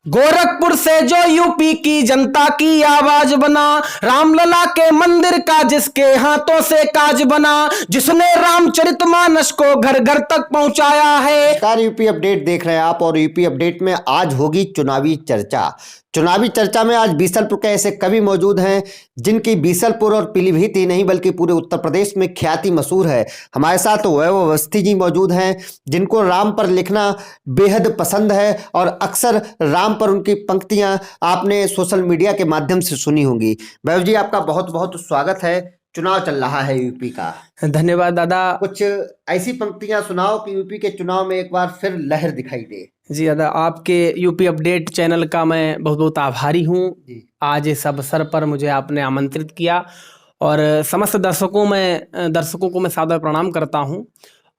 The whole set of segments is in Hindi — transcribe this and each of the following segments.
गोरखपुर से जो यूपी की जनता की आवाज बना, रामलला के मंदिर का जिसके हाथों से काज बना, जिसने रामचरितमानस को घर घर तक पहुंचाया है। नमस्कार, यूपी अपडेट देख रहे हैं आप और यूपी अपडेट में आज होगी चुनावी चर्चा। चुनावी चर्चा में आज बीसलपुर के ऐसे कवि मौजूद हैं जिनकी बीसलपुर और पीलीभीत ही नहीं बल्कि पूरे उत्तर प्रदेश में ख्याति मशहूर है। हमारे साथ वैभव अवस्थी जी मौजूद हैं जिनको राम पर लिखना बेहद पसंद है और अक्सर राम पर उनकी पंक्तियां आपने सोशल मीडिया के माध्यम से सुनी होंगी। वैभव जी, आपका बहुत बहुत स्वागत है। चुनाव चल रहा है यूपी का। धन्यवाद दादा। कुछ ऐसी पंक्तियां सुनाओ कि यूपी के चुनाव में एक बार फिर लहर दिखाई दे। जी दादा, आपके यूपी अपडेट चैनल का मैं बहुत बहुत आभारी हूँ। आज इस अवसर पर मुझे आपने आमंत्रित किया और समस्त दर्शकों को मैं सादर प्रणाम करता हूँ।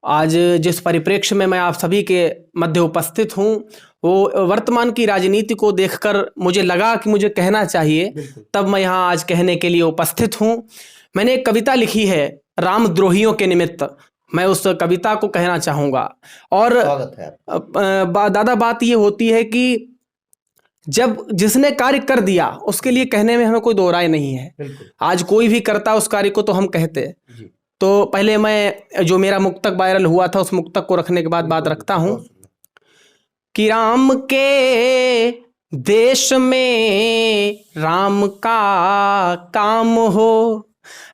आज जिस परिप्रेक्ष्य में मैं आप सभी के मध्य उपस्थित हूँ वो वर्तमान की राजनीति को देखकर मुझे लगा कि मुझे कहना चाहिए, तब मैं यहाँ आज कहने के लिए उपस्थित हूँ। मैंने एक कविता लिखी है रामद्रोहियों के निमित्त, मैं उस कविता को कहना चाहूँगा। और दादा, बात ये होती है कि जब जिसने कार्य कर दिया उसके लिए कहने में हमें कोई दो राय नहीं है। आज कोई भी करता उस कार्य को तो हम कहते हैं। तो पहले मैं जो मेरा मुक्तक वायरल हुआ था उस मुक्तक को रखने के बाद बात रखता हूँ कि राम के देश में राम का काम हो,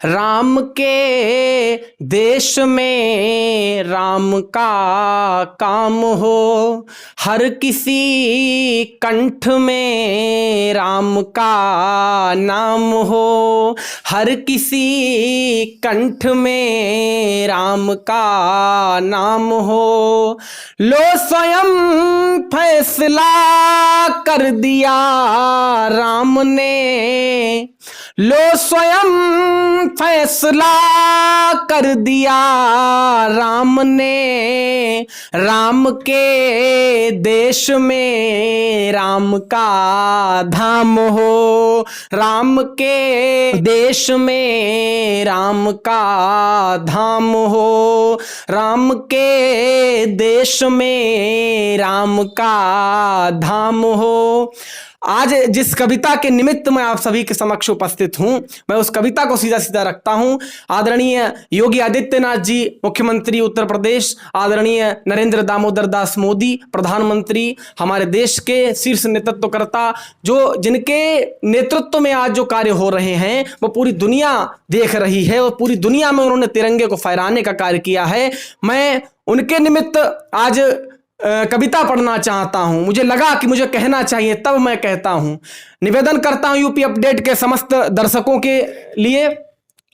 राम के देश में राम का काम हो, हर किसी कंठ में राम का नाम हो, हर किसी कंठ में राम का नाम हो। लो स्वयं फैसला कर दिया राम ने, लो स्वयं फैसला कर दिया राम ने, राम के देश में राम का धाम हो, राम के देश में राम का धाम हो, राम के देश में राम का धाम हो। आज जिस कविता के निमित्त मैं आप सभी के समक्ष उपस्थित हूं, मैं उस कविता को सीधा सीधा रखता हूं। आदरणीय योगी आदित्यनाथ जी मुख्यमंत्री उत्तर प्रदेश, आदरणीय नरेंद्र दामोदर दास मोदी प्रधानमंत्री, हमारे देश के शीर्ष नेतृत्वकर्ता, जो जिनके नेतृत्व में आज जो कार्य हो रहे हैं वो पूरी दुनिया देख रही है और पूरी दुनिया में उन्होंने तिरंगे को फहराने का कार्य किया है। मैं उनके निमित्त आज कविता पढ़ना चाहता हूं। मुझे लगा कि मुझे कहना चाहिए, तब मैं कहता हूं। निवेदन करता हूं यूपी अपडेट के समस्त दर्शकों के लिए,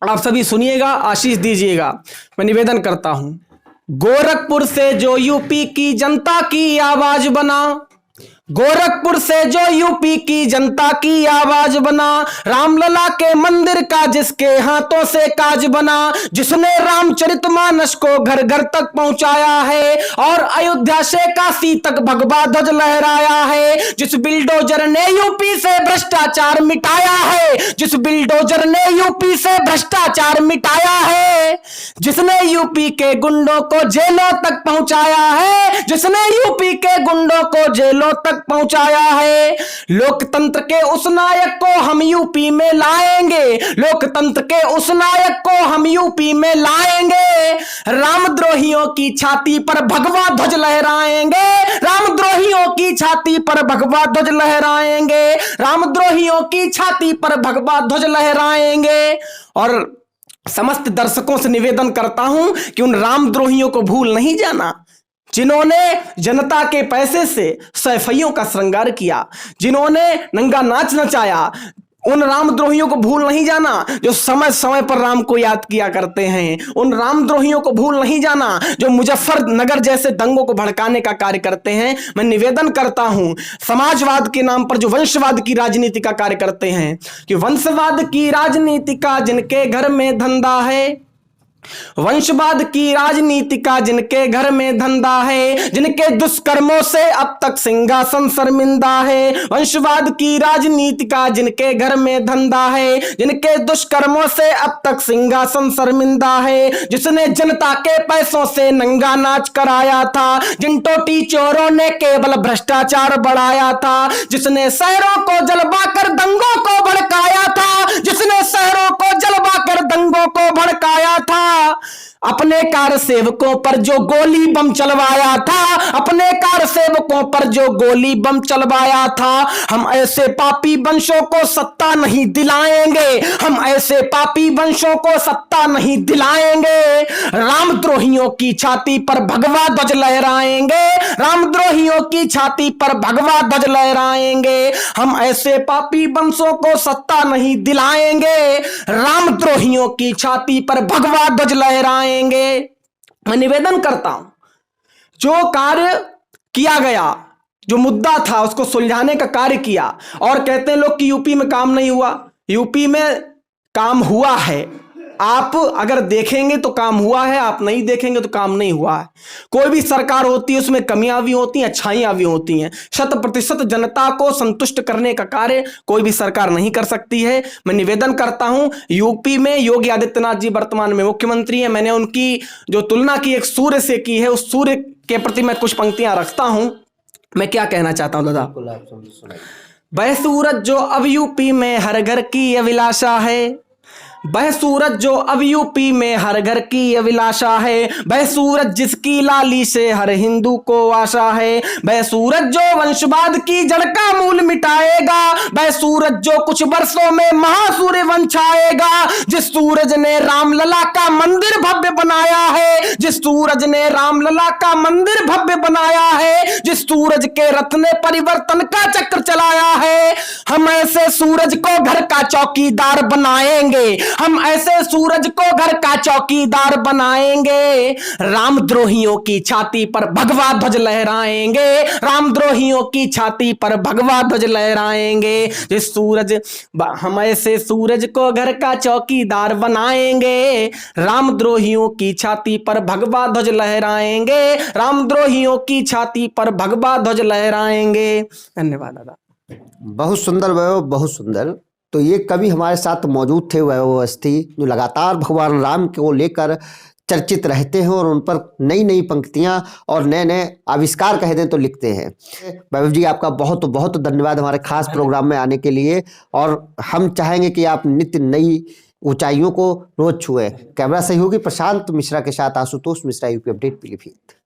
आप सभी सुनिएगा, आशीष दीजिएगा। मैं निवेदन करता हूं। गोरखपुर से जो यूपी की जनता की आवाज बना, गोरखपुर से जो यूपी की जनता की आवाज बना, रामलला के मंदिर का जिसके हाथों से काज बना, जिसने रामचरितमानस को घर घर तक पहुंचाया है और अयोध्या से काशी तक भगवा ध्वज लहराया है, जिस बिल्डोजर ने यूपी से भ्रष्टाचार मिटाया है, जिस बिल्डोजर ने यूपी से भ्रष्टाचार मिटाया है, जिसने यूपी के गुंडों को जेलों तक पहुंचाया है, जिसने यूपी के गुंडों को जेलों तक पहुंचाया है। लोकतंत्र के उस नायक को हम यूपी में लाएंगे, लोकतंत्र के उस नायक को हम यूपी में लाएंगे। रामद्रोहियों की छाती पर भगवा ध्वज लहराएंगे, रामद्रोहियों की छाती पर भगवा ध्वज लहराएंगे, रामद्रोहियों की छाती पर भगवा ध्वज लहराएंगे। और समस्त दर्शकों से निवेदन करता हूं कि उन रामद्रोहियों को भूल नहीं जाना जिन्होंने जनता के पैसे से सैफइयों का श्रृंगार किया, जिन्होंने नंगा नाच नचाया। उन रामद्रोहियों को भूल नहीं जाना जो समय समय पर राम को याद किया करते हैं। उन रामद्रोहियों को भूल नहीं जाना जो मुजफ्फरनगर जैसे दंगों को भड़काने का कार्य करते हैं। मैं निवेदन करता हूं, समाजवाद के नाम पर जो वंशवाद की राजनीति का कार्य करते हैं, कि वंशवाद की राजनीति का जिनके घर में धंधा है, वंशवाद की राजनीति का जिनके घर में धंधा है, जिनके दुष्कर्मों से अब तक सिंहासन शर्मिंदा है। वंशवाद की राजनीति का जिनके घर में धंधा है, जिनके दुष्कर्मों से अब तक सिंहासन शर्मिंदा है। जिसने जनता के पैसों से नंगा नाच कराया था, जिन टोटी चोरों ने केवल भ्रष्टाचार बढ़ाया था। जिसने शहरों को जलवाकर दंगों को भड़काया था, जिसने शहरों को जलवाकर दंगों को भड़काया था। अपने कार सेवकों पर जो गोली बम चलवाया था, अपने कार सेवकों पर जो गोली बम चलवाया था। हम ऐसे पापी वंशों को सत्ता नहीं दिलाएंगे, हम ऐसे पापी वंशों को सत्ता नहीं दिलाएंगे। रामद्रोहियों की छाती पर भगवा ध्वज लहराएंगे, रामद्रोहियों की छाती पर भगवा ध्वज लहराएंगे। हम ऐसे पापी वंशों को सत्ता नहीं दिलाएंगे, रामद्रोहियों की छाती पर भगवा ध्वज लहराएंगे। मैं निवेदन करता हूं, जो कार्य किया गया, जो मुद्दा था उसको सुलझाने का कार्य किया, और कहते हैं लोग कि यूपी में काम नहीं हुआ। यूपी में काम हुआ है। आप अगर देखेंगे तो काम हुआ है, आप नहीं देखेंगे तो काम नहीं हुआ है। कोई भी सरकार होती है उसमें कमियां भी होती हैं, अच्छाइयां भी होती हैं। 100% जनता को संतुष्ट करने का कार्य कोई भी सरकार नहीं कर सकती है। मैं निवेदन करता हूं, यूपी में योगी आदित्यनाथ जी वर्तमान में मुख्यमंत्री हैं। मैंने उनकी जो तुलना की एक सूर्य से की है, उस सूर्य के प्रति मैं कुछ पंक्तियां रखता हूं। मैं क्या कहना चाहता हूं दादा? वह सूरज जो अब यूपी में हर घर की अभिलाषा है, वह सूरज जो अब यूपी में हर घर की अभिलाषा है। वह सूरज जिसकी लाली से हर हिंदू को आशा है। वह सूरज जो वंशवाद की जड़ का मूल मिटाएगा। वह सूरज जो कुछ वर्षों में महासूर्य बन छाएगा। जिस सूरज ने रामलला का मंदिर भव्य बनाया है, जिस सूरज ने रामलला का मंदिर भव्य बनाया है, जिस सूरज के रथ ने परिवर्तन का चक्र चलाया है। हम ऐसे सूरज को घर का चौकीदार बनाएंगे, हम ऐसे सूरज को घर का चौकीदार बनाएंगे। रामद्रोहियों की छाती पर भगवा ध्वज लहराएंगे, रामद्रोहियों की छाती पर भगवा ध्वज लहराएंगे। जिस सूरज, हम ऐसे सूरज को घर का चौकीदार बनाएंगे। रामद्रोहियों की छाती पर भगवा ध्वज लहराएंगे, रामद्रोहियों की छाती पर भगवा ध्वज लहराएंगे। धन्यवाद दादा। बहुत सुंदर वैभव, बहुत सुंदर। तो ये कवि हमारे साथ मौजूद थे वैभव अवस्थी, जो लगातार भगवान राम को लेकर चर्चित रहते हैं और उन पर नई नई पंक्तियां और नए नए आविष्कार कह दें तो लिखते हैं। वैभव जी, आपका बहुत बहुत धन्यवाद हमारे खास प्रोग्राम में आने के लिए, और हम चाहेंगे कि आप नित्य नई ऊंचाइयों को रोज छुए। कैमरा सहयोगी प्रशांत मिश्रा के साथ आशुतोष मिश्रा, यूपी अपडेट, पीलीभीत।